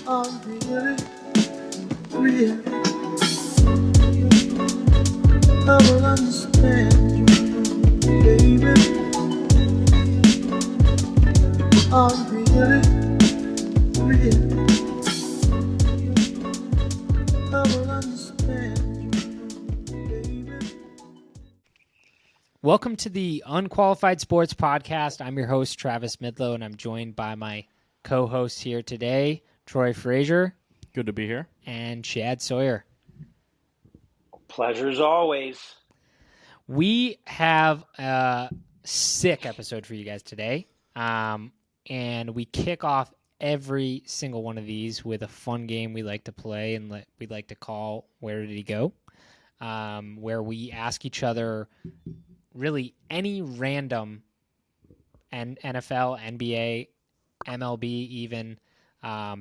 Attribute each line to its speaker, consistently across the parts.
Speaker 1: I'm really real. I will understand you, baby. I'm really real. I will understand you, baby.
Speaker 2: Welcome to the Unqualified Sports Podcast. I'm your host, Travis Midlow, and I'm joined by my co-hosts here today, Troy Frazier
Speaker 3: Good to be here.
Speaker 2: and Chad Sawyer.
Speaker 4: Pleasure as always.
Speaker 2: We have a sick episode for you guys today, and we kick off every single one of these with a fun game we like to play and we like to call Where Did He Go?, where we ask each other really any random NFL, NBA, MLB, even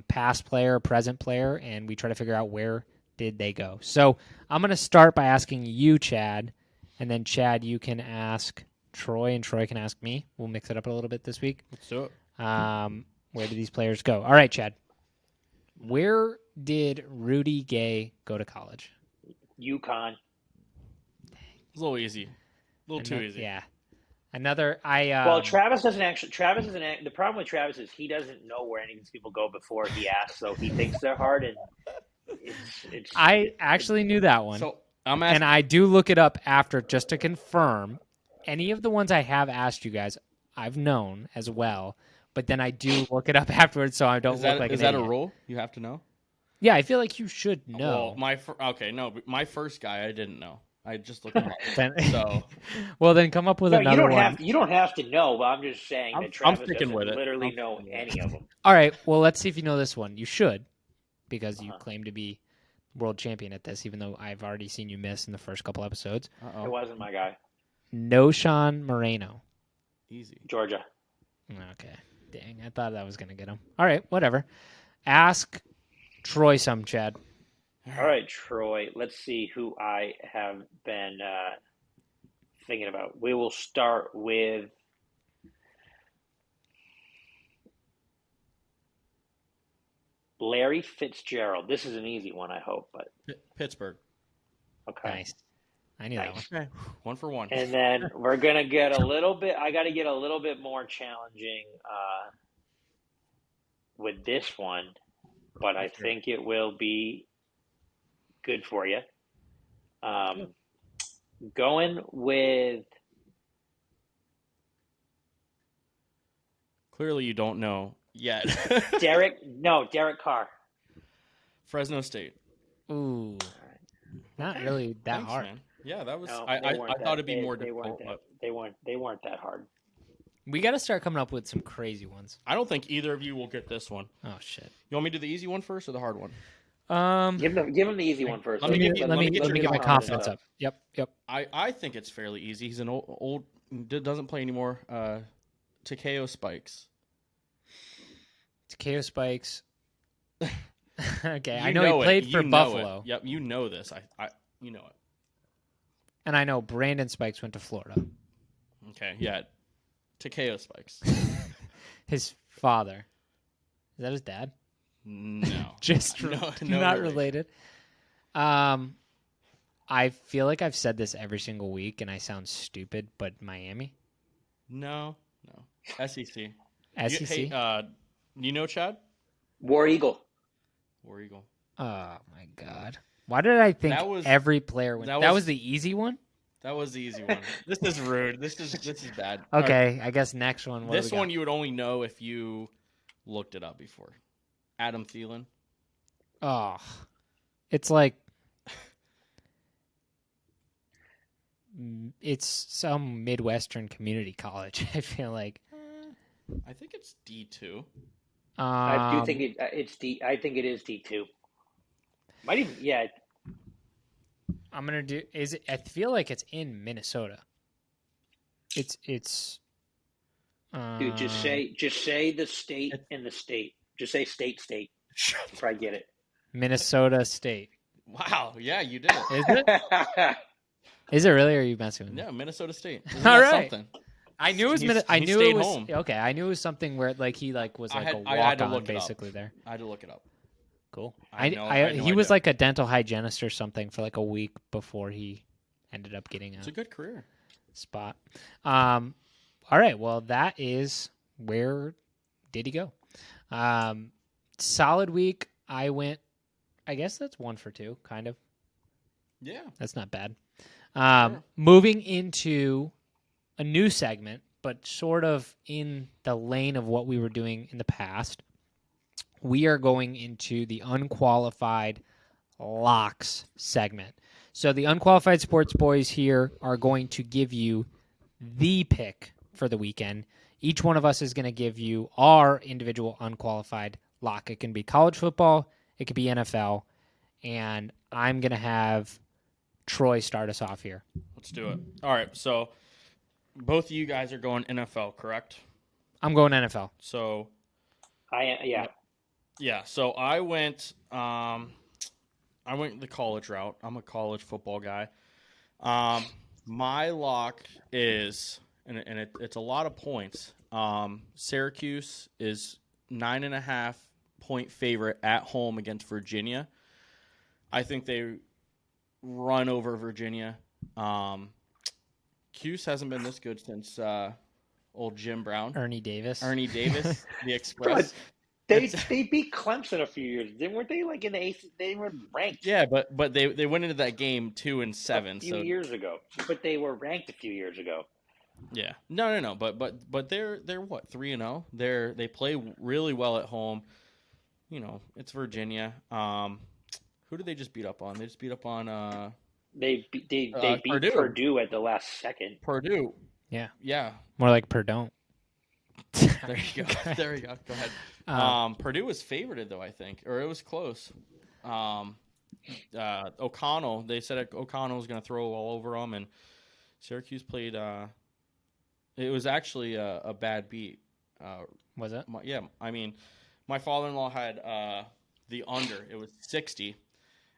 Speaker 2: past player, present player, and we try to figure out where did they go. So I'm going to start by asking you, Chad, and then Chad, you can ask Troy, and Troy can ask me. We'll mix it up a little bit this week.
Speaker 3: Let's do it.
Speaker 2: Where did these players go? All right, Chad. Where did Rudy Gay go to college?
Speaker 4: UConn.
Speaker 3: It's a little easy. A little too easy.
Speaker 2: Yeah. Another,
Speaker 4: Well, Travis doesn't actually. The problem with Travis is he doesn't know where any of these people go before he asks, so he thinks they're hard, and
Speaker 2: I actually knew that one.
Speaker 3: So I'm asking.
Speaker 2: And I do look it up after just to confirm. Any of the ones I have asked you guys, I've known as well. But then I do look it up afterwards, so I don't look like an
Speaker 3: Is that a
Speaker 2: idiot.
Speaker 3: rule? You have to know?
Speaker 2: Yeah, I feel like you should know.
Speaker 3: Well, my first guy I didn't know. I just looked him up.
Speaker 2: Then-
Speaker 3: So
Speaker 2: well, then come up with
Speaker 4: no,
Speaker 2: another
Speaker 4: you don't
Speaker 2: one.
Speaker 4: You don't have to know, but I'm just saying
Speaker 3: I'm
Speaker 4: that Travis
Speaker 3: sticking
Speaker 4: doesn't
Speaker 3: with it.
Speaker 4: literally
Speaker 3: I'm
Speaker 4: know
Speaker 3: sticking with
Speaker 4: any of them.
Speaker 2: All right, well, let's see if you know this one. You should, because you claim to be world champion at this, even though I've already seen you miss in the first couple episodes.
Speaker 4: It wasn't my guy.
Speaker 2: Noshan Moreno.
Speaker 3: easy.
Speaker 4: Georgia.
Speaker 2: Okay. Dang, I thought that was going to get him. All right, whatever. Ask Troy some, Chad.
Speaker 4: All right, Troy. Let's see who I have been thinking about. We will start with Larry Fitzgerald. This is an easy one, I hope, but
Speaker 3: Pittsburgh.
Speaker 4: okay.
Speaker 2: Nice. I knew that one.
Speaker 3: Okay. 1 for 1.
Speaker 4: And then we're gonna get a little bit. I got to get a little bit more challenging with this one, but I think it will be good for you. Going with
Speaker 3: Clearly you don't know yet.
Speaker 4: Derek Carr.
Speaker 3: Fresno State.
Speaker 2: Ooh. Not really that
Speaker 3: Thanks,
Speaker 2: hard.
Speaker 3: man. Yeah, that was.
Speaker 4: No,
Speaker 3: I
Speaker 4: they weren't
Speaker 3: thought it'd be more
Speaker 4: they
Speaker 3: difficult.
Speaker 4: weren't that, they weren't that hard.
Speaker 2: We got to start coming up with some crazy ones.
Speaker 3: I don't think either of you will get this one.
Speaker 2: Oh, shit.
Speaker 3: You want me to do the easy one first or the hard one?
Speaker 4: Give him the easy one first.
Speaker 3: Let me
Speaker 2: Let me get my confidence up. Yep.
Speaker 3: I think it's fairly easy. He's an old doesn't play anymore. Takeo Spikes.
Speaker 2: Takeo Spikes. Okay, I
Speaker 3: You
Speaker 2: know he played
Speaker 3: it.
Speaker 2: for
Speaker 3: You know
Speaker 2: Buffalo.
Speaker 3: it. Yep, you know this. You know it.
Speaker 2: And I know Brandon Spikes went to Florida.
Speaker 3: Okay, yeah. Takeo Spikes.
Speaker 2: His father. Is that his dad?
Speaker 3: No.
Speaker 2: Just
Speaker 3: No
Speaker 2: not
Speaker 3: relation.
Speaker 2: related. I feel like I've said this every single week and I sound stupid, but Miami?
Speaker 3: No. SEC.
Speaker 2: SEC?
Speaker 3: You know Chad?
Speaker 4: War Eagle.
Speaker 3: War Eagle.
Speaker 2: Oh my god. Why did I think
Speaker 3: That was-
Speaker 2: every player went?
Speaker 3: that
Speaker 2: That
Speaker 3: was-
Speaker 2: was the easy one?
Speaker 3: That was the easy one. This is rude. This is bad.
Speaker 2: Okay, I guess next one. What do
Speaker 3: This
Speaker 2: we
Speaker 3: one
Speaker 2: got?
Speaker 3: you would only know if you looked it up before. Adam Thielen.
Speaker 2: Oh. It's like it's some Midwestern community college, I feel like.
Speaker 3: I think it's D2.
Speaker 4: I do think it's D. I think it is D2. Might even
Speaker 2: I'm gonna do. Is it? I feel like it's in Minnesota. It's.
Speaker 4: Dude, just say the state and the state. Just say state. If I get it.
Speaker 2: Minnesota State.
Speaker 3: Wow. Yeah, you did it.
Speaker 2: Is it? Is it really? Or are you messing with me?
Speaker 3: Yeah, Minnesota State. Isn't
Speaker 2: All
Speaker 3: that
Speaker 2: right.
Speaker 3: something?
Speaker 2: I knew it was.
Speaker 3: He
Speaker 2: I knew
Speaker 3: stayed
Speaker 2: it was
Speaker 3: home.
Speaker 2: Okay. I knew it was something where like he like was
Speaker 3: I
Speaker 2: like
Speaker 3: had-
Speaker 2: a
Speaker 3: I had
Speaker 2: walk
Speaker 3: to
Speaker 2: on
Speaker 3: look it up.
Speaker 2: basically there.
Speaker 3: I had to look it up.
Speaker 2: Cool.
Speaker 3: I had no
Speaker 2: he was
Speaker 3: idea.
Speaker 2: like a dental hygienist or something for like a week before he ended up getting
Speaker 3: It's a good career.
Speaker 2: spot. All right. Well, that is where did he go? Solid week. I guess that's 1 for 2, kind of.
Speaker 3: Yeah.
Speaker 2: That's not bad.
Speaker 3: Sure.
Speaker 2: Moving into a new segment, but sort of in the lane of what we were doing in the past. We are going into the unqualified locks segment. So the unqualified sports boys here are going to give you the pick for the weekend. Each one of us is going to give you our individual unqualified lock. It can be college football, it could be NFL, and I'm going to have Troy start us off here.
Speaker 3: Let's do it. All right. So both of you guys are going NFL, correct?
Speaker 2: I'm going NFL.
Speaker 3: So
Speaker 4: Yeah.
Speaker 3: yeah. So I went the college route. I'm a college football guy. My lock is, it's a lot of points. Syracuse is 9.5 point favorite at home against Virginia. I think they run over Virginia. Cuse hasn't been this good since old Jim Brown.
Speaker 2: Ernie Davis,
Speaker 3: the Express.
Speaker 4: They beat Clemson a few years. Weren't they like in the AC? They were ranked.
Speaker 3: Yeah, but they went into that game 2-7.
Speaker 4: A few years ago, but they were ranked a few years ago.
Speaker 3: Yeah, no. But they're what 3-0. They play really well at home. You know, it's Virginia. Who did they just beat up on? They just beat up on.
Speaker 4: They beat
Speaker 3: Purdue.
Speaker 4: Purdue at the last second.
Speaker 3: Purdue.
Speaker 2: Yeah. More like Purdue.
Speaker 3: There you go. There you go. Go ahead. Purdue was favorited though, I think, or it was close. O'Connell. They said O'Connell was going to throw all over them, and Syracuse played. It was actually a bad beat.
Speaker 2: Was it?
Speaker 3: I mean, my father-in-law had the under. It was 60,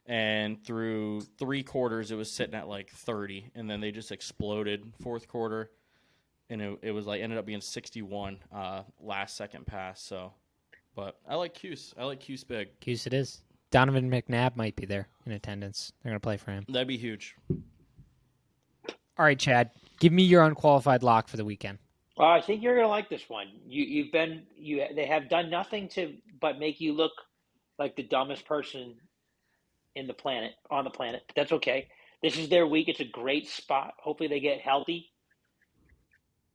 Speaker 3: and through 3 quarters, it was sitting at like 30, and then they just exploded 4th quarter, and it was like ended up being 61 last second pass. So, but I like Cuse. I like Cuse big.
Speaker 2: Cuse it is. Donovan McNabb might be there in attendance. They're going to play for him.
Speaker 3: That'd be huge.
Speaker 2: All right, Chad, give me your unqualified lock for the weekend.
Speaker 4: I think you're gonna like this one. They have done nothing but make you look like the dumbest person on the planet. But that's okay. This is their week. It's a great spot. Hopefully they get healthy.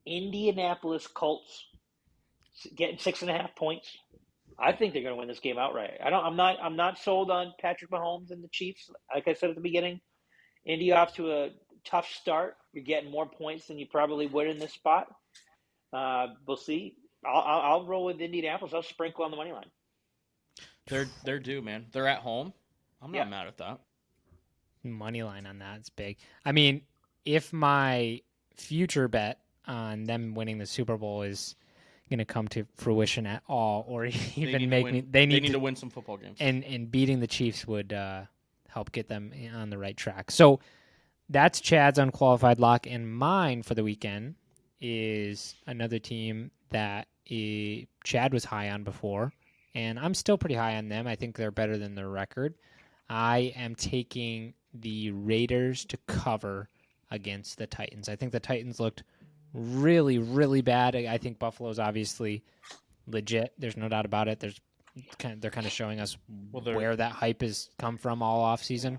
Speaker 4: Indianapolis Colts getting 6.5 points. I think they're gonna win this game outright. I'm not sold on Patrick Mahomes and the Chiefs. Like I said at the beginning, Indy off to a tough start. You're getting more points than you probably would in this spot. We'll see. I'll roll with Indianapolis. I'll sprinkle on the money line.
Speaker 3: They're due, man. They're at home. I'm not mad at that.
Speaker 2: Money line on that is big. I mean, if my future bet on them winning the Super Bowl is going to come to fruition at all, or even they need to
Speaker 3: win some football games,
Speaker 2: and beating the Chiefs would help get them on the right track. So that's Chad's unqualified lock, and mine for the weekend is another team that Chad was high on before, and I'm still pretty high on them. I think they're better than their record. I am taking the Raiders to cover against the Titans. I think the Titans looked really, really bad. I think Buffalo's obviously legit. There's no doubt about it. They're kind of showing us where that hype has come from all off season.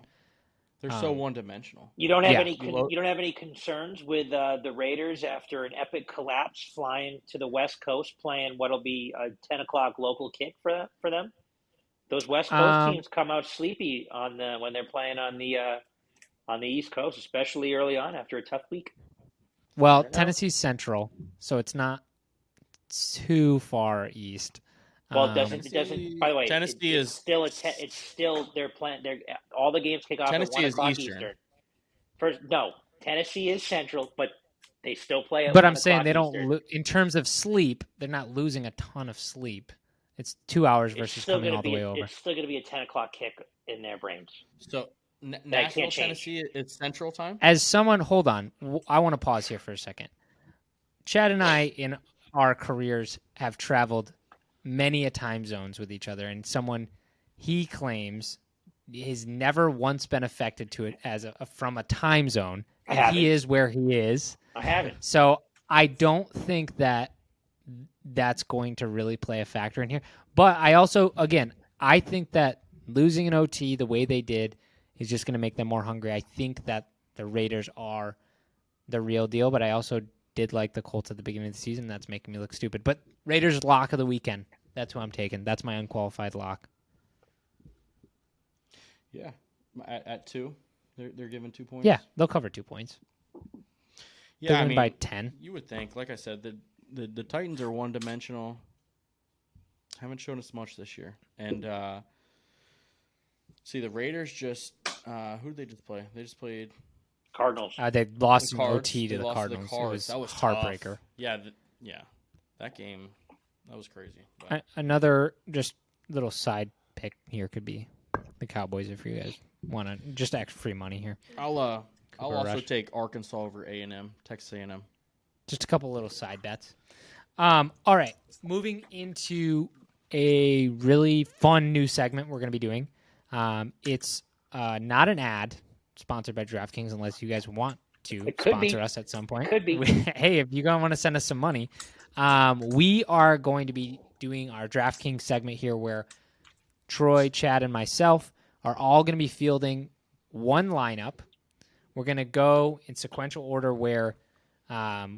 Speaker 3: They're so one-dimensional.
Speaker 4: You don't have any concerns with the Raiders after an epic collapse, flying to the West Coast, playing what'll be a 10 o'clock local kick for them. Those West Coast teams come out sleepy when they're playing on the East Coast, especially early on after a tough week.
Speaker 2: Well, Tennessee's central, so it's not too far east.
Speaker 4: Well, it doesn't. By the way,
Speaker 3: Tennessee
Speaker 4: it's still they're playing. All the games kick off
Speaker 3: Tennessee
Speaker 4: at 1
Speaker 3: is
Speaker 4: o'clock
Speaker 3: Eastern.
Speaker 4: No, Tennessee is central, but they still play at.
Speaker 2: But
Speaker 4: 1
Speaker 2: I'm saying they
Speaker 4: o'clock
Speaker 2: don't. In terms of sleep, they're not losing a ton of sleep. It's 2 hours versus coming all the way over.
Speaker 4: It's still going to be a 10 o'clock kick in their brains.
Speaker 3: So Nashville, Tennessee, it's Central Time.
Speaker 2: As someone, hold on, I want to pause here for a second. Chad and I, in our careers, have traveled many a time zones with each other, and someone he claims he's never once been affected to it from a time zone,
Speaker 4: I
Speaker 2: and
Speaker 4: haven't.
Speaker 2: he is where he is.
Speaker 4: I haven't.
Speaker 2: So I don't think that's going to really play a factor in here. But I also, again, I think that losing an OT the way they did is just going to make them more hungry. I think that the Raiders are the real deal, but I also did like the Colts at the beginning of the season. That's making me look stupid. But Raiders lock of the weekend. That's who I'm taking. That's my unqualified lock.
Speaker 3: Yeah, at 2, they're giving 2 points.
Speaker 2: Yeah, they'll cover 2 points.
Speaker 3: Yeah,
Speaker 2: They'll win by 10.
Speaker 3: You would think, like I said, the Titans are one-dimensional. Haven't shown us much this year. And see, the Raiders just who did they just play? They just played
Speaker 4: Cardinals.
Speaker 2: They lost
Speaker 3: the
Speaker 2: in
Speaker 3: Cards.
Speaker 2: OT to
Speaker 3: They
Speaker 2: the
Speaker 3: lost
Speaker 2: Cardinals.
Speaker 3: To the Cards.
Speaker 2: It
Speaker 3: That was
Speaker 2: heartbreaker.
Speaker 3: tough. Yeah, that game, that was crazy.
Speaker 2: Another just little side pick here could be the Cowboys if you guys want to just extra free money here.
Speaker 3: I'll also
Speaker 2: Rush.
Speaker 3: take Arkansas over A&M, Texas A&M.
Speaker 2: Just a couple little side bets. All right, moving into a really fun new segment we're going to be doing. It's not an ad sponsored by DraftKings unless you guys want to
Speaker 4: It could
Speaker 2: sponsor
Speaker 4: be.
Speaker 2: us at some point.
Speaker 4: Could be.
Speaker 2: Hey, if you want to send us some money, we are going to be doing our DraftKings segment here where Troy, Chad, and myself are all going to be fielding one lineup. We're going to go in sequential order where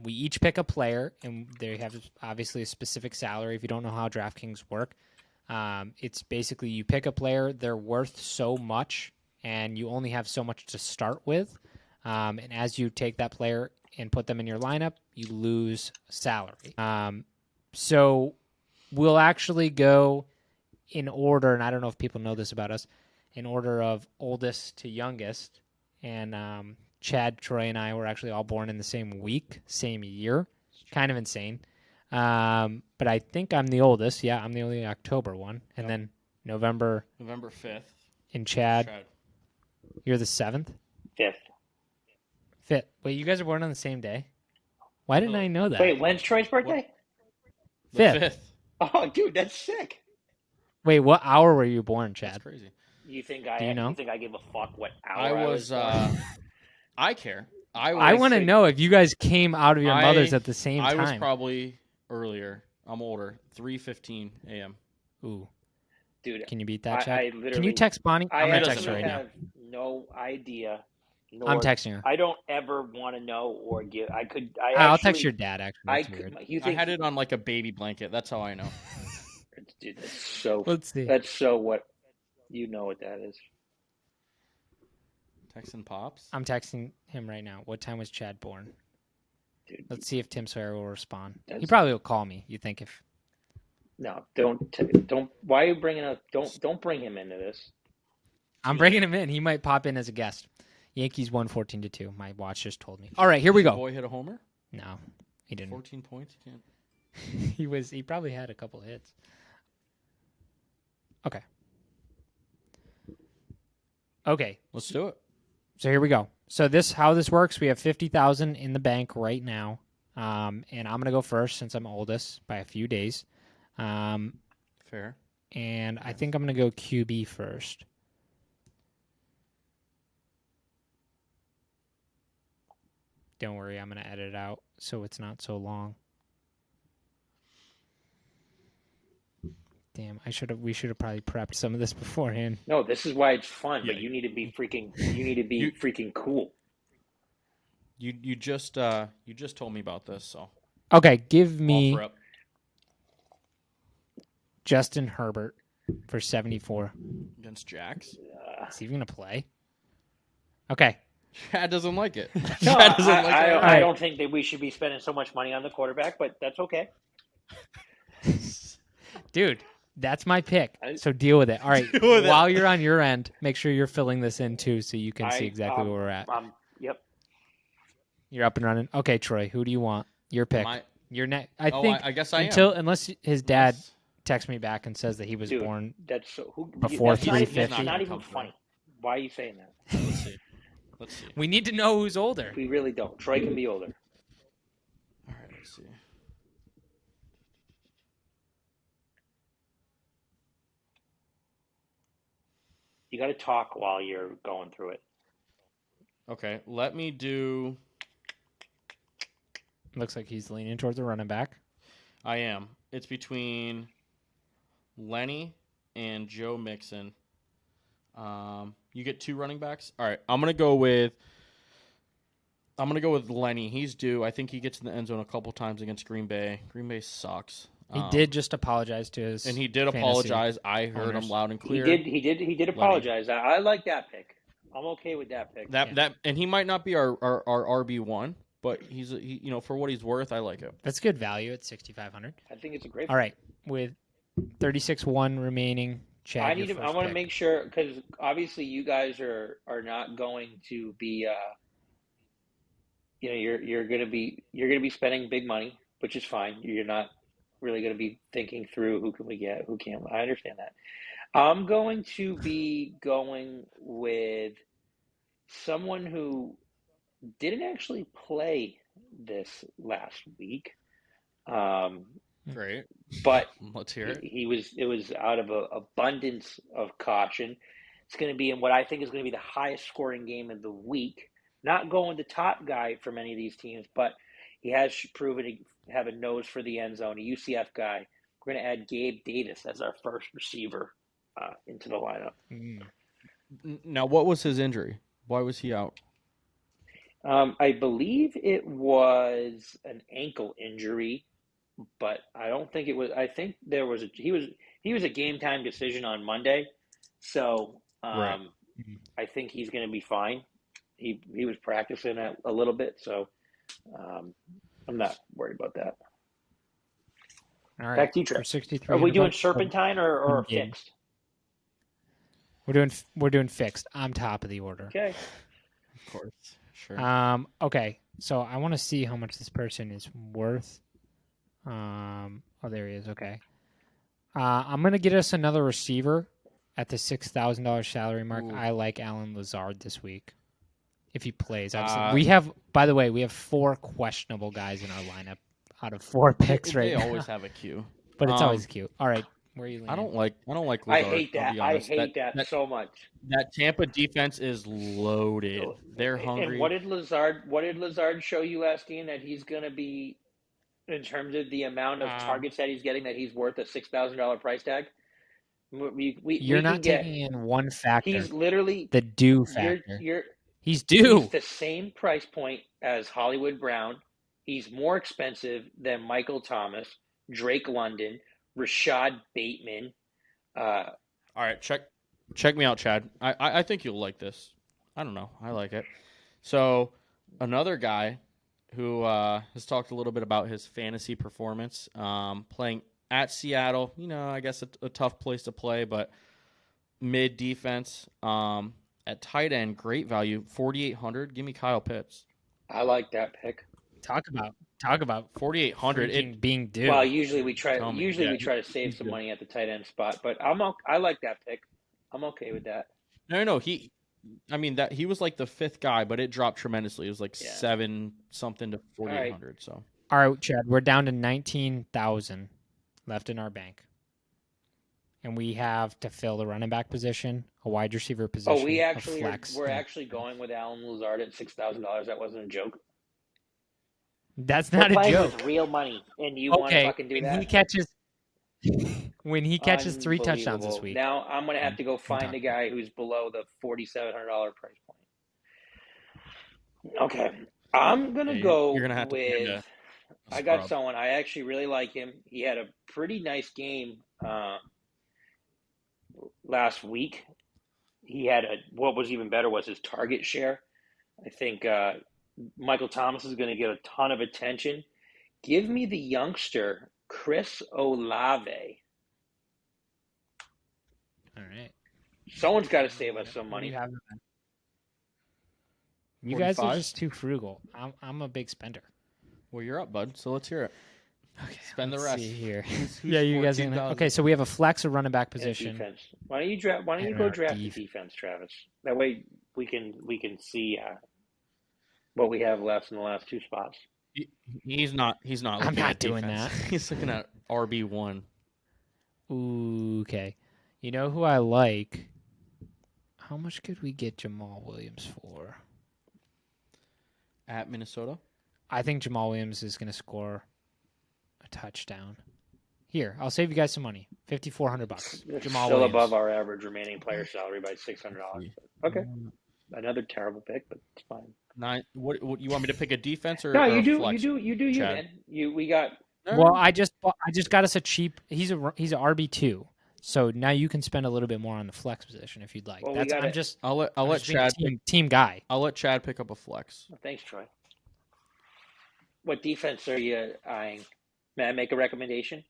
Speaker 2: we each pick a player, and they have obviously a specific salary. If you don't know how DraftKings work, it's basically you pick a player, they're worth so much, and you only have so much to start with. And as you take that player and put them in your lineup, you lose salary. So we'll actually go in order, and I don't know if people know this about us, in order of oldest to youngest. And Chad, Troy, and I were actually all born in the same week, same year. Kind of insane. But I think I'm the oldest. Yeah, I'm the only October one. And then November
Speaker 3: 5th.
Speaker 2: in Chad, you're the 7th?
Speaker 4: 5th.
Speaker 2: 5th. Wait, you guys are born on the same day? Why didn't I know that?
Speaker 4: Wait, when's Troy's birthday?
Speaker 3: The
Speaker 2: 5th.
Speaker 3: 5th.
Speaker 4: Oh, dude, that's sick.
Speaker 2: Wait, what hour were you born, Chad?
Speaker 3: That's crazy.
Speaker 4: You think
Speaker 2: Do you know?
Speaker 4: You think I give a fuck what hour
Speaker 3: I was.
Speaker 4: born?
Speaker 3: I care.
Speaker 2: I want to know if you guys came out of your mothers at the same time.
Speaker 3: I was probably earlier. I'm older. 3:15 a.m.
Speaker 2: Ooh.
Speaker 4: Dude,
Speaker 2: Can you beat that, Chad?
Speaker 4: I literally,
Speaker 2: Can you text Bonnie? I'm going to text her
Speaker 4: actually
Speaker 2: right now.
Speaker 4: have no idea.
Speaker 2: I'm texting her.
Speaker 4: I don't ever want to know or give.
Speaker 2: I'll text your dad, actually. That's weird.
Speaker 4: You
Speaker 3: I
Speaker 4: think,
Speaker 3: had it on like a baby blanket. That's how I know.
Speaker 4: dude, that's so.
Speaker 2: Let's see.
Speaker 4: That's so what. You know what that is.
Speaker 3: Texting Pops?
Speaker 2: I'm texting him right now. What time was Chad born?
Speaker 4: Dude,
Speaker 2: Let's see if Tim Sawyer will respond. He
Speaker 4: That's-
Speaker 2: probably will call me. You think if
Speaker 4: no, don't. Why are you bringing up? Don't bring him into this.
Speaker 2: I'm bringing him in, he might pop in as a guest. Yankees won 14-2. My watch just told me. All right, here we
Speaker 3: Your
Speaker 2: go.
Speaker 3: boy hit a homer?
Speaker 2: No, he didn't.
Speaker 3: 14 points? You can't.
Speaker 2: He probably had a couple hits. Okay.
Speaker 3: Let's do it.
Speaker 2: So here we go. So how this works, we have 50,000 in the bank right now. And I'm going to go first since I'm oldest by a few days.
Speaker 3: Fair.
Speaker 2: And I think I'm going to go QB first. Don't worry, I'm going to edit it out so it's not so long. Damn, we should have probably prepped some of this beforehand.
Speaker 4: No, this is why it's fun.
Speaker 3: Yeah.
Speaker 4: But you need to be freaking cool.
Speaker 3: You just told me about this, so
Speaker 2: Okay, give me
Speaker 3: offer up.
Speaker 2: Justin Herbert for 74.
Speaker 3: Against Jax.
Speaker 2: Is he going to play? Okay.
Speaker 3: Chad doesn't like it.
Speaker 4: No,
Speaker 3: Chad doesn't like it.
Speaker 4: I don't think that we should be spending so much money on the quarterback, but that's okay.
Speaker 2: Dude, that's my pick. So deal with it. All right.
Speaker 3: Deal with it.
Speaker 2: While you're on your end, make sure you're filling this in too so you can see exactly where we're at.
Speaker 4: Yep.
Speaker 2: You're up and running. Okay, Troy, who do you want? Your pick. Your next. I think
Speaker 3: I guess I
Speaker 2: unless his dad texts me back and says that he was
Speaker 4: Dude,
Speaker 2: born
Speaker 4: that's so,
Speaker 2: before
Speaker 4: that's not even-
Speaker 2: 350.
Speaker 4: That's not even funny. Why are you saying that?
Speaker 3: Let's see.
Speaker 2: We need to know who's older.
Speaker 4: We really don't. Troy can be older.
Speaker 3: All right, let's see.
Speaker 4: You got to talk while you're going through it.
Speaker 3: Okay, let me do.
Speaker 2: Looks like he's leaning towards a running back.
Speaker 3: I am. It's between Lenny and Joe Mixon. You get 2 running backs. All right, I'm gonna go with Lenny. He's due. I think he gets in the end zone a couple times against Green Bay. Green Bay sucks.
Speaker 2: He did just apologize to his
Speaker 3: and he did
Speaker 2: fantasy
Speaker 3: apologize. I heard
Speaker 2: owners.
Speaker 3: him loud and clear.
Speaker 4: He did apologize. I like that pick. I'm okay with that pick.
Speaker 3: That and he might not be our RB1, but he's for what he's worth, I like it.
Speaker 2: That's good value at 6,500.
Speaker 4: I think it's a great.
Speaker 2: All right, with 36-1 remaining, Chad.
Speaker 4: I want to make sure, because obviously you guys are not going to be. You're going to be spending big money, which is fine. You're not really going to be thinking through who can we get, who can't. I understand that. I'm going to be going with someone who didn't actually play this last week.
Speaker 3: Great,
Speaker 4: but
Speaker 3: let's hear it.
Speaker 4: It was out of an abundance of caution. It's going to be in what I think is going to be the highest scoring game of the week. Not going the top guy for many of these teams, but he has proven to have a nose for the end zone, a UCF guy. We're going to add Gabe Davis as our first receiver into the lineup.
Speaker 3: Now, what was his injury? Why was he out?
Speaker 4: I believe it was an ankle injury, but I don't think it was. I think there was he was a game time decision on Monday, so
Speaker 3: right.
Speaker 4: I think he's going to be fine. He was practicing a little bit, so I'm not worried about that.
Speaker 2: All right,
Speaker 4: back to you, Trey.
Speaker 2: For 63.
Speaker 4: Are we doing Serpentine or fixed?
Speaker 2: We're doing fixed. I'm top of the order.
Speaker 4: Okay.
Speaker 3: Of course. Sure.
Speaker 2: Okay. So I want to see how much this person is worth. Oh, there he is. Okay. I'm gonna get us another receiver at the $6,000 salary mark.
Speaker 3: Ooh.
Speaker 2: I like Alan Lazard this week. If he plays, obviously. By the way, we have 4 questionable guys in our lineup out of 4 picks right now.
Speaker 3: They always have a queue,
Speaker 2: but it's always cute. All right, where are you leaning?
Speaker 3: I don't like Lazard.
Speaker 4: I hate that. I hate that so much.
Speaker 3: That Tampa defense is loaded. They're hungry.
Speaker 4: And what did Lazard show you last game that he's going to be, in terms of the amount of targets that he's getting, that he's worth a $6,000 price tag?
Speaker 2: You're not taking in one factor.
Speaker 4: He's literally
Speaker 2: the due factor. He's due.
Speaker 4: He's the same price point as Hollywood Brown. He's more expensive than Michael Thomas, Drake London, Rashad Bateman.
Speaker 3: All right, check me out, Chad. I think you'll like this. I don't know. I like it. So another guy who has talked a little bit about his fantasy performance, playing at Seattle. I guess a tough place to play, but mid defense. At tight end, great value, 4,800. Give me Kyle Pitts.
Speaker 4: I like that pick.
Speaker 2: Talk about
Speaker 3: 4,800
Speaker 2: being due.
Speaker 4: Well, usually we try to save some money at the tight end spot, but I like that pick. I'm okay with that.
Speaker 3: No. He was like the 5th guy, but it dropped tremendously. It was like 7 something to 4,800.
Speaker 4: Right.
Speaker 3: So
Speaker 2: all right, Chad, we're down to 19,000 left in our bank. And we have to fill the running back position, a wide receiver position.
Speaker 4: Oh, we're
Speaker 2: flex.
Speaker 4: actually going with Alan Lazard at $6,000. That wasn't a joke.
Speaker 2: That's not a joke.
Speaker 4: With real money, and you want to fucking do that?
Speaker 2: When he catches 3 touchdowns this week.
Speaker 4: Now I'm going to have to go find a guy who's below the $4,700 price point. Okay, I'm going to go with. I got someone I actually really like him. He had a pretty nice game last week. He had what was even better was his target share. I think Michael Thomas is going to get a ton of attention. Give me the youngster, Chris Olave.
Speaker 2: All right.
Speaker 4: Someone's got to save us some money.
Speaker 2: You guys are just too frugal. I'm a big spender.
Speaker 3: Well, you're up, bud. So let's hear it.
Speaker 2: Okay,
Speaker 3: spend the rest.
Speaker 2: See here.
Speaker 3: Who's
Speaker 2: you guys are gonna. Okay, so we have a flex or running back position.
Speaker 4: Defense. Why don't you go draft the defense, Travis? That way we can see what we have left in the last 2 spots.
Speaker 3: He's not.
Speaker 2: I'm not doing that.
Speaker 3: He's looking at RB1.
Speaker 2: Ooh, okay. You know who I like? How much could we get Jamal Williams for?
Speaker 3: At Minnesota.
Speaker 2: I think Jamal Williams is going to score a touchdown. Here, I'll save you guys some money. $5,400.
Speaker 4: It's
Speaker 2: Jamal
Speaker 4: still
Speaker 2: Williams.
Speaker 4: above our average remaining player salary by $600. Okay, another terrible pick, but it's fine.
Speaker 3: What you want me to pick a defense or
Speaker 4: No,
Speaker 3: or
Speaker 4: you
Speaker 3: a
Speaker 4: do,
Speaker 3: flex?
Speaker 4: you
Speaker 3: Chad?
Speaker 4: man. We got.
Speaker 2: Well, I just got us a cheap. He's a RB2. So now you can spend a little bit more on the flex position if you'd like.
Speaker 4: Well,
Speaker 2: That's, I'm just
Speaker 3: I'll let
Speaker 2: just being a
Speaker 3: Chad
Speaker 2: team guy.
Speaker 3: I'll let Chad pick up a flex.
Speaker 4: Thanks, Troy. What defense are you eyeing? May I make a recommendation?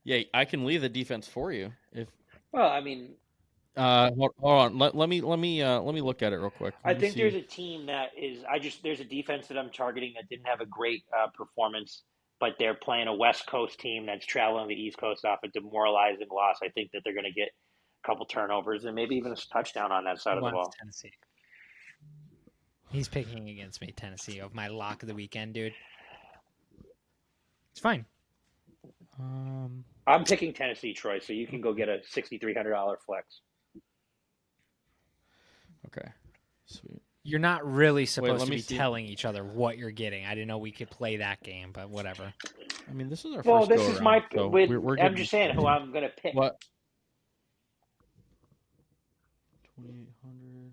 Speaker 3: Yeah, I can leave the defense for you if.
Speaker 4: Well, I mean,
Speaker 3: Hold on. Let me look at it real quick.
Speaker 4: I think there's a team that is. There's a defense that I'm targeting that didn't have a great performance, but they're playing a West Coast team that's traveling the East Coast off a demoralizing loss. I think that they're going to get a couple turnovers and maybe even a touchdown on that side of the ball.
Speaker 2: Tennessee. He's picking against me, Tennessee, of my lock of the weekend, dude. It's fine.
Speaker 4: I'm picking Tennessee, Troy, so you can go get a $6,300 flex.
Speaker 3: Okay. Sweet.
Speaker 2: You're not really supposed to
Speaker 3: me
Speaker 2: be
Speaker 3: see.
Speaker 2: telling each other what you're getting. I didn't know we could play that game, but whatever.
Speaker 3: I mean, this is our
Speaker 4: Well,
Speaker 3: first
Speaker 4: this
Speaker 3: go
Speaker 4: is
Speaker 3: around,
Speaker 4: my.
Speaker 3: so
Speaker 4: With,
Speaker 3: we're
Speaker 4: I'm
Speaker 3: getting
Speaker 4: just saying who I'm going to pick.
Speaker 3: What? 2,800.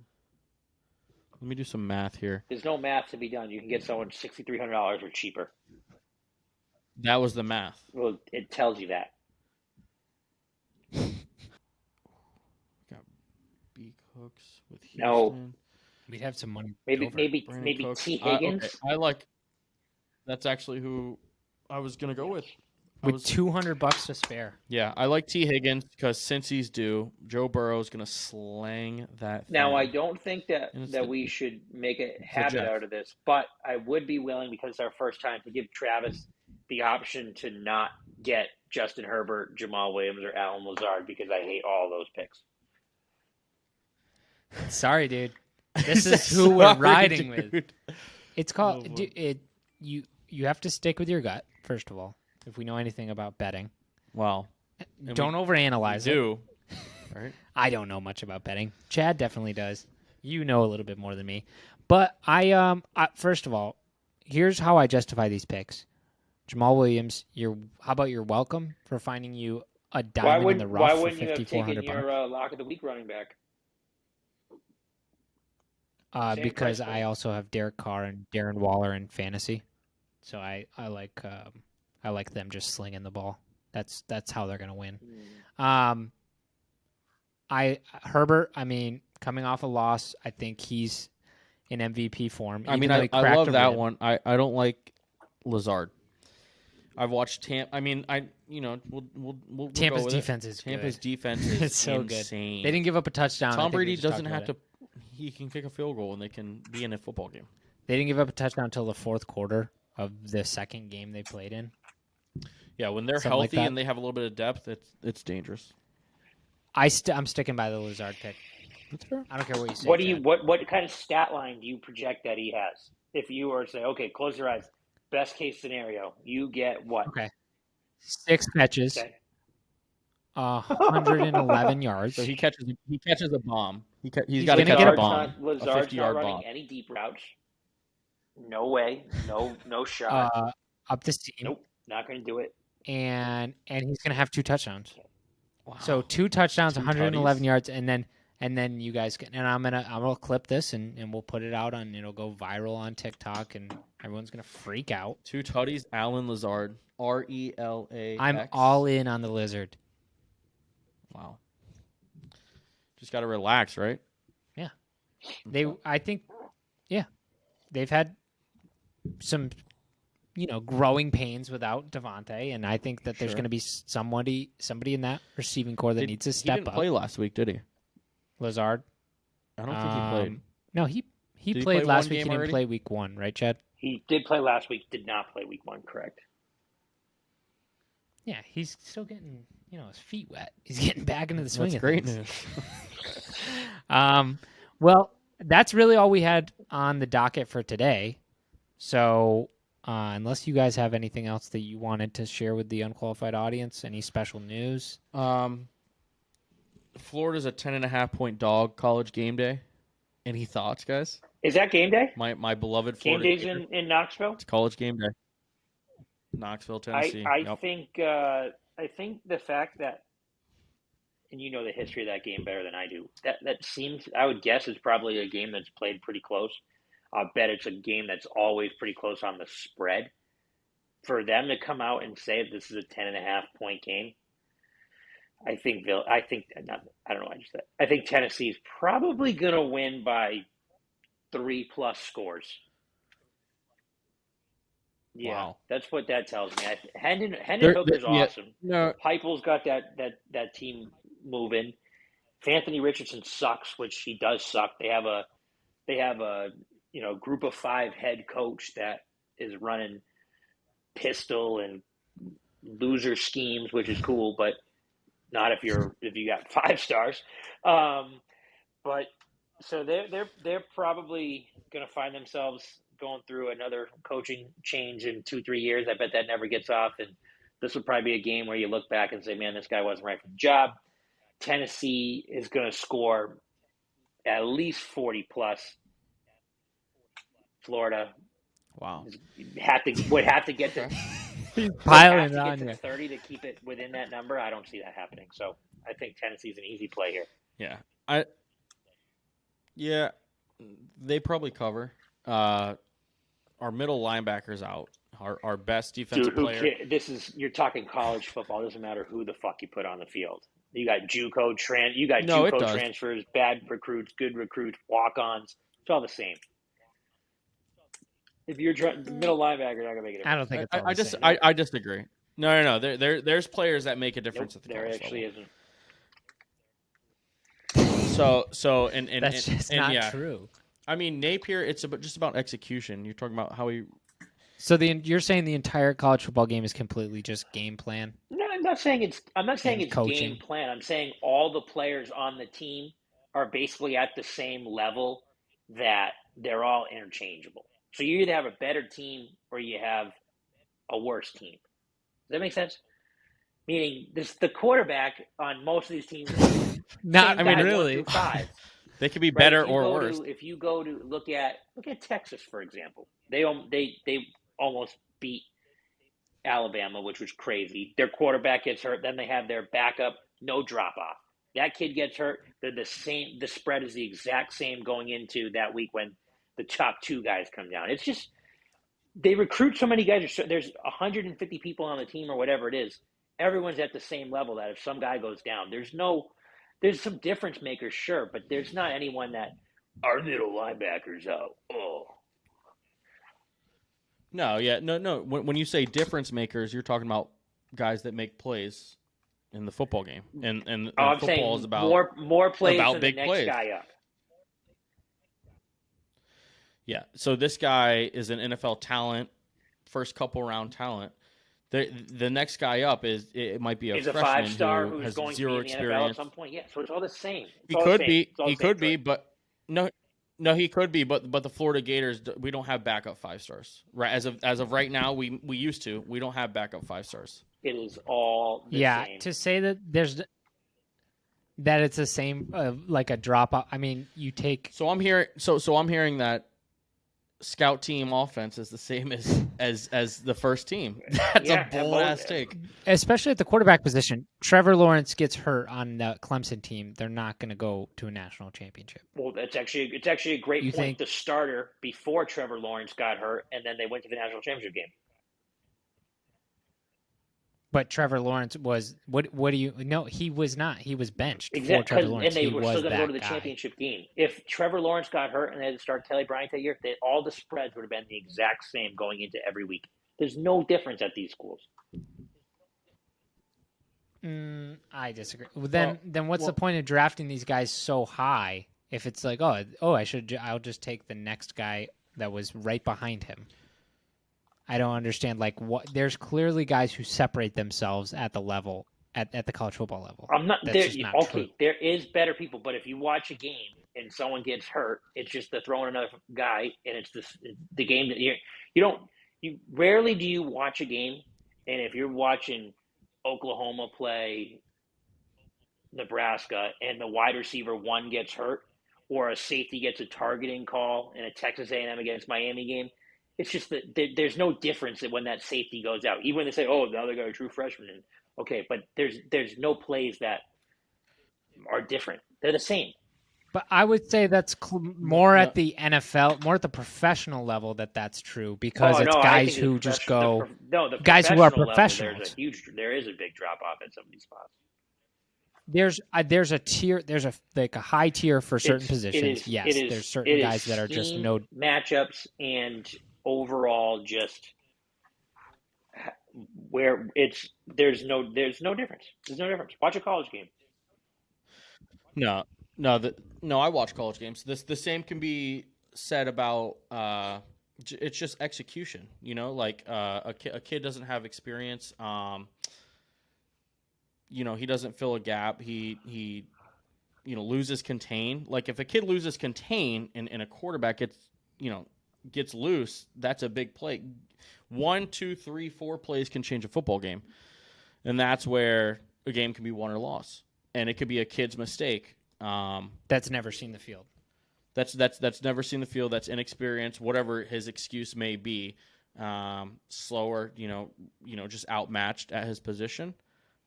Speaker 3: Let me do some math here.
Speaker 4: There's no math to be done. You can get someone $6,300 or cheaper.
Speaker 3: That was the math.
Speaker 4: Well, it tells you that.
Speaker 3: Got beak hooks with Houston.
Speaker 4: No.
Speaker 2: We'd have some money.
Speaker 4: Maybe
Speaker 2: over.
Speaker 4: maybe
Speaker 3: Cooks.
Speaker 4: T. Higgins.
Speaker 3: Okay. I like. That's actually who I was gonna go with.
Speaker 2: With $200 to spare.
Speaker 3: Yeah, I like T. Higgins because since he's due, Joe Burrow's gonna slang that.
Speaker 4: Now,
Speaker 3: thing.
Speaker 4: I don't think that
Speaker 3: And it's
Speaker 4: that
Speaker 3: the-
Speaker 4: we should make a habit
Speaker 3: Jets.
Speaker 4: out of this, but I would be willing, because it's our first time, to give Travis the option to not get Justin Herbert, Jamal Williams, or Alan Lazard, because I hate all those picks.
Speaker 2: Sorry, dude. This is who we're
Speaker 3: Sorry,
Speaker 2: riding
Speaker 3: dude.
Speaker 2: with. It's called.
Speaker 3: Oh, boy.
Speaker 2: You have to stick with your gut first of all. If we know anything about betting,
Speaker 3: Wow. And
Speaker 2: don't overanalyze it.
Speaker 3: Do. Right.
Speaker 2: I don't know much about betting. Chad definitely does. You know a little bit more than me. But I first of all, here's how I justify these picks. Jamal Williams, how about you're welcome for finding you a diamond in the rough
Speaker 4: Why
Speaker 2: for
Speaker 4: wouldn't you have taken
Speaker 2: $5,400?
Speaker 4: your lock of the week running back? Same
Speaker 2: Because
Speaker 4: price
Speaker 2: I
Speaker 4: point.
Speaker 2: also have Derek Carr and Darren Waller in fantasy, so I like them just slinging the ball. That's how they're gonna win. Herbert. I mean, coming off a loss, I think he's in MVP form.
Speaker 3: I mean,
Speaker 2: even though he
Speaker 3: I
Speaker 2: cracked
Speaker 3: love
Speaker 2: a
Speaker 3: that
Speaker 2: rib.
Speaker 3: one. I don't like Lazard. I've watched Tampa. I mean, we'll
Speaker 2: Tampa's
Speaker 3: go with it.
Speaker 2: defense is
Speaker 3: Tampa's
Speaker 2: good.
Speaker 3: defense is
Speaker 2: It's so good.
Speaker 3: insane.
Speaker 2: They didn't give up a touchdown. I
Speaker 3: Tom
Speaker 2: think we
Speaker 3: Brady
Speaker 2: just talked
Speaker 3: doesn't have
Speaker 2: about it.
Speaker 3: to. He can kick a field goal and they can be in a football game.
Speaker 2: They didn't give up a touchdown until the fourth quarter of the second game they played in.
Speaker 3: Yeah, when they're
Speaker 2: Something like
Speaker 3: healthy
Speaker 2: that.
Speaker 3: and they have a little bit of depth, it's dangerous.
Speaker 2: I'm sticking by the Lazard pick.
Speaker 3: That's fair.
Speaker 2: I don't care what you say.
Speaker 4: What do you
Speaker 2: Chad.
Speaker 4: what kind of stat line do you project that he has? If you were to say, okay, close your eyes, best case scenario, you get what?
Speaker 2: Okay. 6 catches,
Speaker 4: Okay.
Speaker 2: 111 yards.
Speaker 3: So he catches a bomb. He's
Speaker 2: He's
Speaker 3: got to
Speaker 2: gonna
Speaker 3: catch
Speaker 2: get
Speaker 3: a
Speaker 2: a
Speaker 3: bomb. A
Speaker 4: Lazard's not
Speaker 3: 50-yard
Speaker 4: running
Speaker 3: bomb.
Speaker 4: any deep routes. No way. No shot.
Speaker 2: Up the seam.
Speaker 4: Nope. Not going to do it.
Speaker 2: And he's gonna have 2 touchdowns.
Speaker 3: Wow.
Speaker 2: So 2 touchdowns,
Speaker 3: 2
Speaker 2: 111
Speaker 3: tutties.
Speaker 2: yards, and then you guys can. And I'm gonna clip this and we'll put it out on. It'll go viral on TikTok and everyone's gonna freak out.
Speaker 3: 2 tutties, Alan Lazard, RELA.
Speaker 2: I'm all in on the Lizard.
Speaker 3: Wow. Just got to relax, right?
Speaker 2: I think, they've had some, growing pains without Devontae, and I think that there's
Speaker 3: Sure.
Speaker 2: going to be somebody in that receiving core that needs to
Speaker 3: He
Speaker 2: step
Speaker 3: didn't
Speaker 2: up.
Speaker 3: play last week, did he?
Speaker 2: Lazard.
Speaker 3: I don't think he played.
Speaker 2: No, he
Speaker 3: Did he
Speaker 2: played
Speaker 3: play
Speaker 2: last
Speaker 3: one
Speaker 2: week. He
Speaker 3: game
Speaker 2: didn't
Speaker 3: already?
Speaker 2: play week 1, right, Chad?
Speaker 4: He did play last week. Did not play week 1. Correct.
Speaker 2: Yeah, he's still getting, his feet wet. He's getting back into the swing.
Speaker 3: That's
Speaker 2: of
Speaker 3: great
Speaker 2: things.
Speaker 3: news.
Speaker 2: Well, that's really all we had on the docket for today. So, unless you guys have anything else that you wanted to share with the unqualified audience, any special news?
Speaker 3: Florida's a 10.5-point dog college game day. Any thoughts, guys?
Speaker 4: Is that game day?
Speaker 3: My beloved
Speaker 4: Game
Speaker 3: Florida
Speaker 4: days
Speaker 3: Gator.
Speaker 4: in Knoxville.
Speaker 3: It's college game day. Knoxville, Tennessee.
Speaker 4: I
Speaker 3: Yep.
Speaker 4: think the fact that, and you know the history of that game better than I do. That seems, I would guess, is probably a game that's played pretty close. I bet it's a game that's always pretty close on the spread. For them to come out and say this is a 10.5-point game, I think I don't know what I just said. I think Tennessee's probably going to win by 3+ scores. Yeah,
Speaker 3: Wow.
Speaker 4: that's what that tells me. Hendon Hooker's awesome.
Speaker 3: No,
Speaker 4: Heupel's got that team moving. Anthony Richardson sucks, which he does suck. They have a group of 5 head coach that is running pistol and loser schemes, which is cool, but not if you got 5 stars. But so they're probably going to find themselves going through another coaching change in 2-3 years. I bet that never gets off, and this will probably be a game where you look back and say, man, this guy wasn't right for the job. Tennessee is going to score at least 40+. Florida
Speaker 3: wow.
Speaker 4: would have to get to
Speaker 2: He's
Speaker 4: have
Speaker 2: piling
Speaker 4: to
Speaker 2: on
Speaker 4: get to
Speaker 2: you.
Speaker 4: 30 to keep it within that number. I don't see that happening. So I think Tennessee's an easy play here.
Speaker 3: Yeah. They probably cover. Our middle linebacker's out. Our best defensive
Speaker 4: Dude,
Speaker 3: player.
Speaker 4: you're talking college football. It doesn't matter who the fuck you put on the field. You got JUCO transfers, bad recruits, good recruits, walk-ons. It's all the same. If you're the middle linebacker, not gonna make a difference.
Speaker 2: I don't think it's all the same.
Speaker 3: I disagree. No. There's players that make a difference
Speaker 4: Nope,
Speaker 3: at the
Speaker 4: there
Speaker 3: college
Speaker 4: actually
Speaker 3: level.
Speaker 4: isn't.
Speaker 3: So and
Speaker 2: That's just
Speaker 3: and
Speaker 2: not
Speaker 3: yeah.
Speaker 2: true.
Speaker 3: I mean, Napier, it's just about execution. You're talking about how he.
Speaker 2: So you're saying the entire college football game is completely just game plan?
Speaker 4: No, I'm not saying it's
Speaker 2: coaching.
Speaker 4: game plan. I'm saying all the players on the team are basically at the same level, that they're all interchangeable. So you either have a better team or you have a worse team. Does that make sense? Meaning the quarterback on most of these teams.
Speaker 2: Not,
Speaker 4: same
Speaker 2: I mean,
Speaker 4: guy, 1
Speaker 2: really.
Speaker 4: through 5.
Speaker 3: They could be
Speaker 4: Right?
Speaker 3: better
Speaker 4: If you
Speaker 3: or
Speaker 4: go
Speaker 3: worse.
Speaker 4: If you go to look at Texas, for example, they almost beat Alabama, which was crazy. Their quarterback gets hurt, then they have their backup, no drop off. That kid gets hurt, they're the same. The spread is the exact same going into that week when the top 2 guys come down. It's just they recruit so many guys. There's 150 people on the team or whatever it is. Everyone's at the same level. That if some guy goes down, there's some difference makers, sure, but there's not anyone that our middle linebackers out. Oh.
Speaker 3: No. When you say difference makers, you're talking about guys that make plays in the football game, and
Speaker 4: I'm
Speaker 3: football
Speaker 4: saying
Speaker 3: is about
Speaker 4: more plays
Speaker 3: about
Speaker 4: than
Speaker 3: big
Speaker 4: the next
Speaker 3: plays.
Speaker 4: guy up.
Speaker 3: Yeah. So this guy is an NFL talent, first couple round talent. The next guy up it might be a
Speaker 4: He's a
Speaker 3: freshman
Speaker 4: 5-star
Speaker 3: who
Speaker 4: who's
Speaker 3: has
Speaker 4: going
Speaker 3: zero
Speaker 4: to be in the NFL
Speaker 3: experience.
Speaker 4: at some point. Yeah, so it's all the same.
Speaker 3: He could be, but no, he could be, but the Florida Gators, we don't have backup 5 stars. Right, as of right now, we used to. We don't have backup 5 stars.
Speaker 4: It is all the same.
Speaker 2: To say that that it's the same, like a drop off. I mean, you take.
Speaker 3: So I'm hearing that scout team offense is the same as the first team. That's a bold ass take.
Speaker 2: Especially at the quarterback position. Trevor Lawrence gets hurt on the Clemson team. They're not going to go to a national championship.
Speaker 4: Well, it's actually a great
Speaker 2: You
Speaker 4: point.
Speaker 2: think-
Speaker 4: The starter before Trevor Lawrence got hurt, and then they went to the national championship game.
Speaker 2: But Trevor Lawrence was what do you? No, he was not. He was benched for
Speaker 4: Exactly,
Speaker 2: Trevor Lawrence.
Speaker 4: and they
Speaker 2: he
Speaker 4: were
Speaker 2: was
Speaker 4: still going to
Speaker 2: that
Speaker 4: go to the
Speaker 2: guy.
Speaker 4: championship game. If Trevor Lawrence got hurt and they had to start Kelly Bryant that year, all the spreads would have been the exact same going into every week. There's no difference at these schools.
Speaker 2: I disagree. Then what's the point of drafting these guys so high if it's like, I'll just take the next guy that was right behind him. I don't understand. Like, what? There's clearly guys who separate themselves at the level at the college football level.
Speaker 4: I'm not
Speaker 2: That's
Speaker 4: there.
Speaker 2: just not
Speaker 4: Okay,
Speaker 2: true.
Speaker 4: there is better people, but if you watch a game and someone gets hurt, it's just they're throwing another guy, and it's the game that you rarely do you watch a game, and if you're watching Oklahoma play Nebraska and the wide receiver one gets hurt, or a safety gets a targeting call in a Texas A&M against Miami game, it's just that there's no difference when that safety goes out. Even when they say, "Oh, now they got a true freshman," and okay, but there's no plays that are different. They're the same.
Speaker 2: But I would say that's more at the NFL, more at the professional level that's true, because it's guys who just go.
Speaker 4: The
Speaker 2: guys who are
Speaker 4: professional level,
Speaker 2: professionals.
Speaker 4: there is a big drop off at some of these spots.
Speaker 2: There's a tier. There's a high tier for certain positions. There's certain guys that are just no
Speaker 4: matchups and overall just where there's no difference. There's no difference. Watch a college game.
Speaker 3: No, I watch college games. The same can be said about it's just execution. Like a kid doesn't have experience. He doesn't fill a gap. He loses contain. Like if a kid loses contain and a quarterback gets loose, that's a big play. 1, 2, 3, 4 plays can change a football game, and that's where a game can be won or lost. And it could be a kid's mistake.
Speaker 2: That's never seen the field.
Speaker 3: That's never seen the field. That's inexperienced. Whatever his excuse may be, slower. Just outmatched at his position.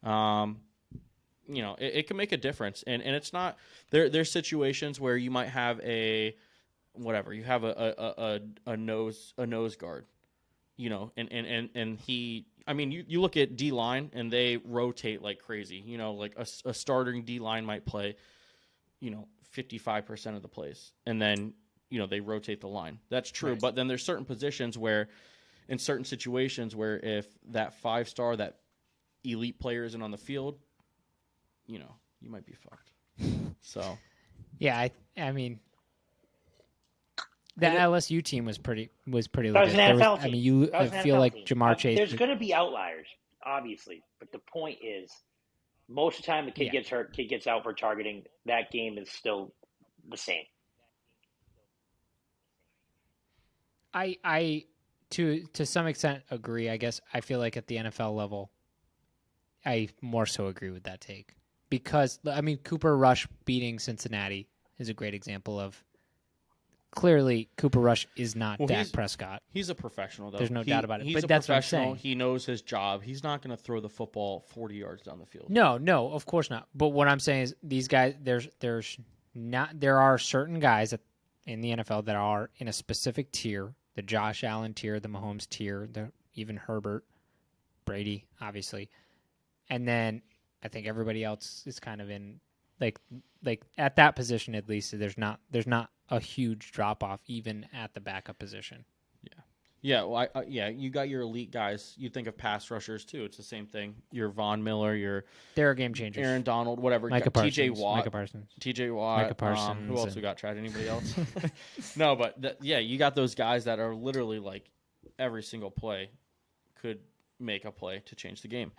Speaker 3: It can make a difference, and it's not there's situations where you might have a nose guard, and he, you look at D line and they rotate like crazy, like a starting D line might play 55% of the plays, and then they rotate the line. That's true. Right. But then there's certain positions where in certain situations where if that 5-star, that elite player isn't on the field, you might be fucked. So,
Speaker 2: yeah, I mean, the LSU team was pretty legit.
Speaker 4: That was an NFL team.
Speaker 2: I feel like Jamar Chase.
Speaker 4: There's going to be outliers, obviously, but the point is, most of the time the kid gets hurt, kid gets out for targeting. That game is still the same.
Speaker 2: I to some extent agree. I guess I feel like at the NFL level, I more so agree with that take, because Cooper Rush beating Cincinnati is a great example of clearly Cooper Rush is not Dak Prescott.
Speaker 3: He's a professional, though.
Speaker 2: There's no doubt about it.
Speaker 3: He's
Speaker 2: but that's
Speaker 3: professional.
Speaker 2: What I'm saying.
Speaker 3: He knows his job. He's not going to throw the football 40 yards down the field.
Speaker 2: No, of course not. But what I'm saying is these guys, there are certain guys in the NFL that are in a specific tier, the Josh Allen tier, the Mahomes tier, even Herbert, Brady, obviously. And then I think everybody else is kind of in like at that position, at least. There's not a huge drop off even at the backup position.
Speaker 3: Yeah. Well, you got your elite guys. You think of pass rushers too. It's the same thing. Your Von Miller,
Speaker 2: they're game changers.
Speaker 3: Aaron Donald, whatever.
Speaker 2: TJ
Speaker 3: Watt,
Speaker 2: Micah Parsons.
Speaker 3: TJ Watt.
Speaker 2: Micah Parsons.
Speaker 3: Who else we got? Tried anybody else? No, but you got those guys that are literally like every single play could make a play to change the game.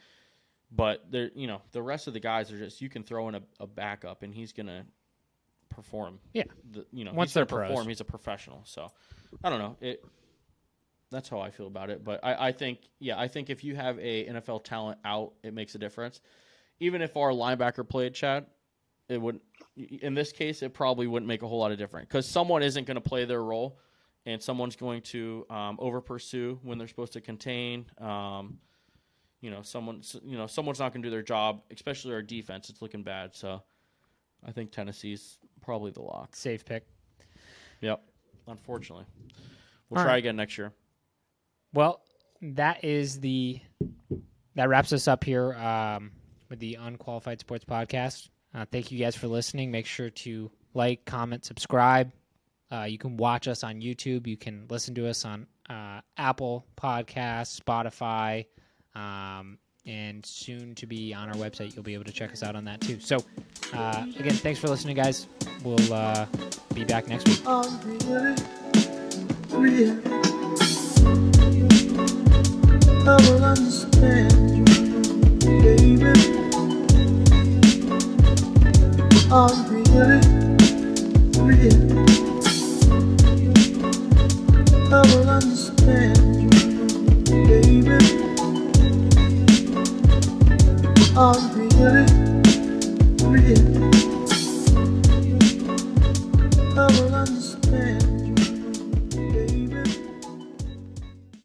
Speaker 3: But the rest of the guys are just, you can throw in a backup and he's gonna perform.
Speaker 2: Yeah.
Speaker 3: Once they're pros, he's a professional. So I don't know. That's how I feel about it. But I think if you have a NFL talent out, it makes a difference. Even if our linebacker played, Chad, it wouldn't. In this case, it probably wouldn't make a whole lot of difference, because someone isn't going to play their role, and someone's going to over pursue when they're supposed to contain. Someone's not going to do their job, especially our defense. It's looking bad. So I think Tennessee's probably the lock.
Speaker 2: Safe pick.
Speaker 3: Yep. Unfortunately, we'll try again next year.
Speaker 2: Well, that wraps us up here with the Unqualified Sports Podcast. Thank you guys for listening. Make sure to like, comment, subscribe. You can watch us on YouTube. You can listen to us on Apple Podcasts, Spotify, and soon to be on our website. You'll be able to check us out on that too. So, again, thanks for listening, guys. We'll be back next week.
Speaker 1: I will understand you, baby. I'm really real. I will understand